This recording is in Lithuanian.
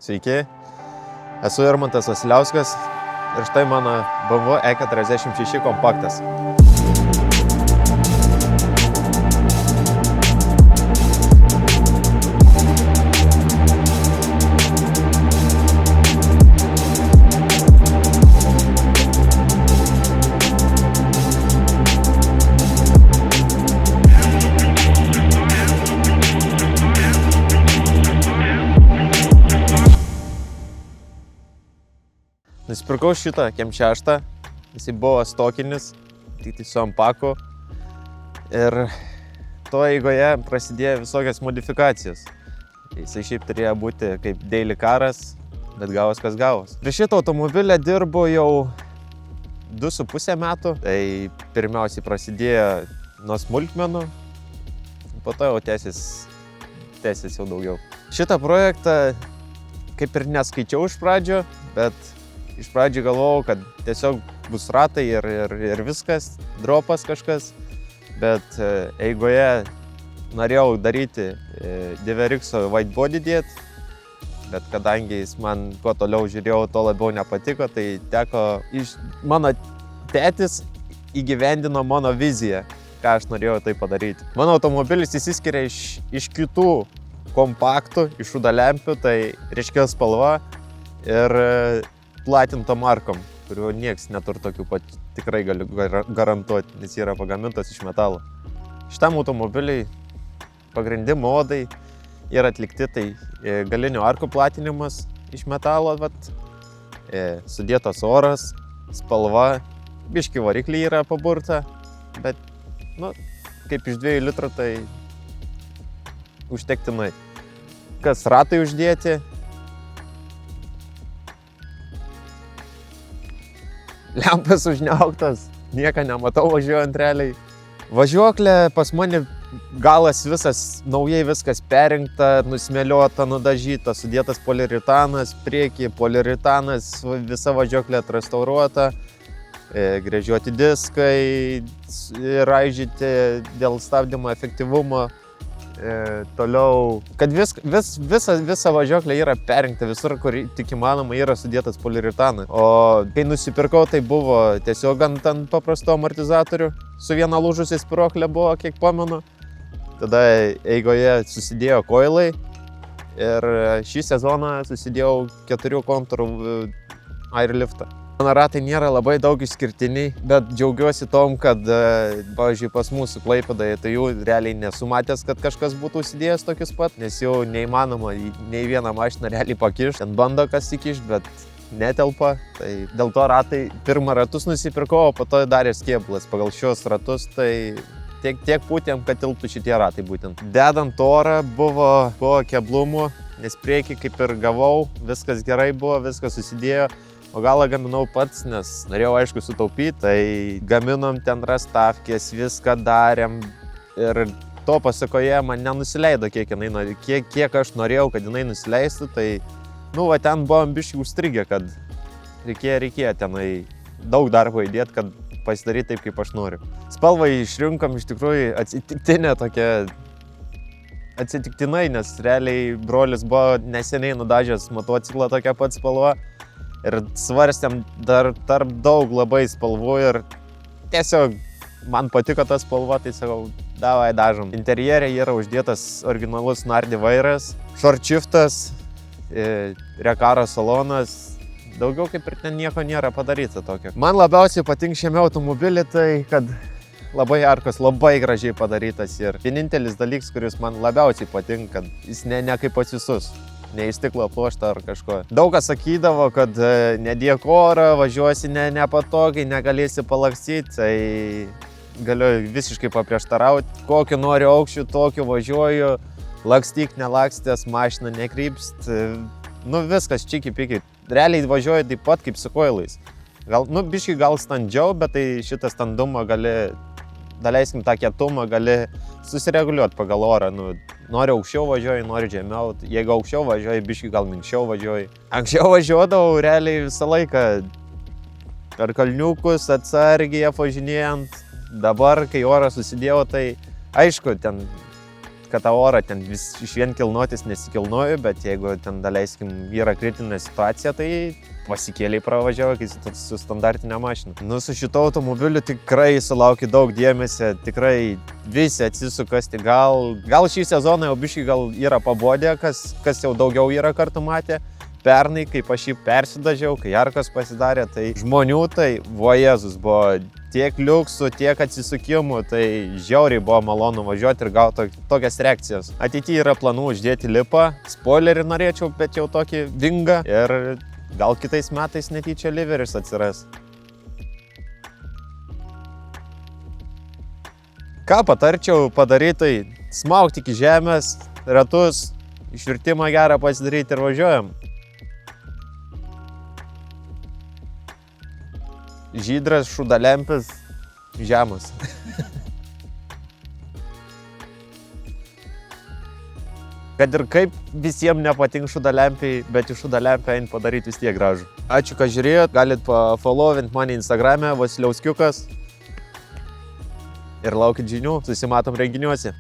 Sveiki, esu Irmantas Vasiliauskas ir štai mano BMW E46 kompaktas. Nusipirkau šitą Kem6, jisai buvo stokinis, tik su ampaku ir to eigoje prasidėjo visokios modifikacijos. Jisai šiaip turėjo būti kaip daily caras, bet gavos kas gavos. Prie šito automobilio dirbu jau 2,5 metų, tai pirmiausiai prasidėjo nuo smulkmenų, po to jau tęsis jau daugiau. Šitą projektą kaip ir neskaičiau iš pradžio, bet iš pradžių galvojau, kad tiesiog bus ratai ir viskas, dropas kažkas, bet eigoje norėjau daryti DVRX white body dėt, bet kadangi jis man kuo toliau žiūrėjau, to labiau nepatiko, tai teko mano tėtis įgyvendino mano viziją, ką aš norėjau tai padaryti. Mano automobilis įsiskiria iš kitų kompaktų, iš rudalempių, tai ryškia spalva ir platinto markom, kuriuo nieks neturi tokių pat, tikrai galiu garantuoti, nes yra pagamintas iš metalo. Šitam automobiliai pagrindi modai yra atlikti, tai galinių arkų platinimas iš metalo, sudėtas oras, spalva, biški variklį yra paburta, bet kaip iš 2 litrų tai užtektinai. Kas ratai uždėti, lempas užniauktas, nieko nematau važiuojant realiai. Važiuoklė pas mane galas visas, naujai viskas perinkta, nusmėliota, nudažyta, sudėtas poliuretanas, priekį poliuretanas, visa važiuoklė atrestauruota, gręžiuoti diskai, raižyti dėl stabdymo efektyvumo. Toliau, kad visa važiuoklė yra perinkta, visur, kur tik įmanoma, yra sudėtas poliuretanas. O kai nusipirkau, tai buvo tiesiog ant paprasto amortizatorių, su viena lūžusia spyruoklė buvo, kiek pamenu. Tada eigoje susidėjo koilai ir šį sezoną susidėjau 4 kontūrų airliftą. Mano ratai nėra labai daug išskirtiniai, bet džiaugiuosi tom, kad, pavyzdžiui, pas mūsų Klaipėdoje, tai jų realiai nesu matęs, kad kažkas būtų įsidėjęs tokius pat, nes jau neįmanoma nei vieną mašiną realiai pakišti. Ten bando kas įkišti, bet netelpa. Tai dėl to ratai pirmą ratus nusipirkau, o po to darė skėblas. Pagal šios ratus tai tiek pūtėm, kad tilptų šitie ratai būtent. Dedant orą buvo keblumų, nes priekį kaip ir gavau, viskas gerai buvo, viskas susidėjo. O galą gaminau pats, nes norėjau aišku sutaupyti, tai gaminom ten rastafkės, viską darėm ir to pasakoje man nenusileido, kiek aš norėjau, kad jinai nusileistų, tai ten buvom biškį užstrigę, kad reikėjo tenai daug darbo įdėti, kad pasidaryti taip, kaip aš noriu. Spalvą išrinkom iš tikrųjų atsitiktinai, nes realiai brolis buvo neseniai nudažęs motociklą tokia pat spalva. Ir svarstėm dar tarp daug labai spalvų ir tiesiog man patiko ta spalva, tai sakau, davai dažom. Interjere yra uždėtas originalus Nardi vairas, short shiftas, rekaro salonas, daugiau kaip ir ten nieko nėra padaryta tokio. Man labiausiai patinka šiame automobilį tai, kad labai arkos, labai gražiai padarytas ir vienintelis dalykas, kuris man labiausiai patinka, kad jis ne kaip pas visus. Ne į stiklo pluoštą ar kažko. Daug kas sakydavo, kad nedėk orą, važiuosi nepatogiai, negalėsi palakstyti, tai galiu visiškai paprieštarauti. Kokiu noriu aukščiu, tokiu važiuoju, lakstyk, nelakstęs, mašina nekrypst, viskas čiki-piki. Realiai važiuoju taip pat kaip su koilais. Biškai gal standžiau, bet tai šitą standumą daleiskim tą kietumą, gali susireguliuoti pagal orą. Noriu aukščiau važiuoju, noriu žemiau. Jeigu aukščiau važiuoju, biškai gal minkščiau važiuoju. Anksčiau važiuodavau realiai visą laiką per kalniukus, atsargiai apvažinėjant. Dabar, kai oras susidėjo, tai aišku, ten kad tą orą ten iš vien kilnotis nesikilnoju, bet jeigu ten daleiskim yra kritinė situacija, tai pasikėliai pravažiavo, kai su standartinė mašina. Nu, su šito automobiliu tikrai sulaukia daug dėmesio, tikrai visi atsisukasti. Gal šį sezoną jau biškai gal yra pabodę, kas jau daugiau yra kartų matė. Pernai, kaip aš jį persidažiau, kai Jarkas pasidarė, tai žmonių tai, Jezus, buvo tiek liuksų, tiek atsisukimų, tai žiauriai buvo malonu važiuoti ir gauti tokias reakcijas. Ateityje yra planų uždėti lipą, spoilerį norėčiau, bet jau tokį vingą ir gal kitais metais netyčia liveris atsiras. Ką patarčiau padaryti, tai smaugti iki žemės, ratus, išvirtimą gerą pasidaryti ir važiuojam. Žydras, šūdalempis, žemas. Kad ir kaip visiems nepatink šūdalempiai, bet iš šūdalempio eint padaryti vis tiek gražų. Ačiū, kad žiūrėjot, galit pafollowint mane Instagrame, Vasiliauskiukas. Ir laukit žinių, susimatom renginiuose.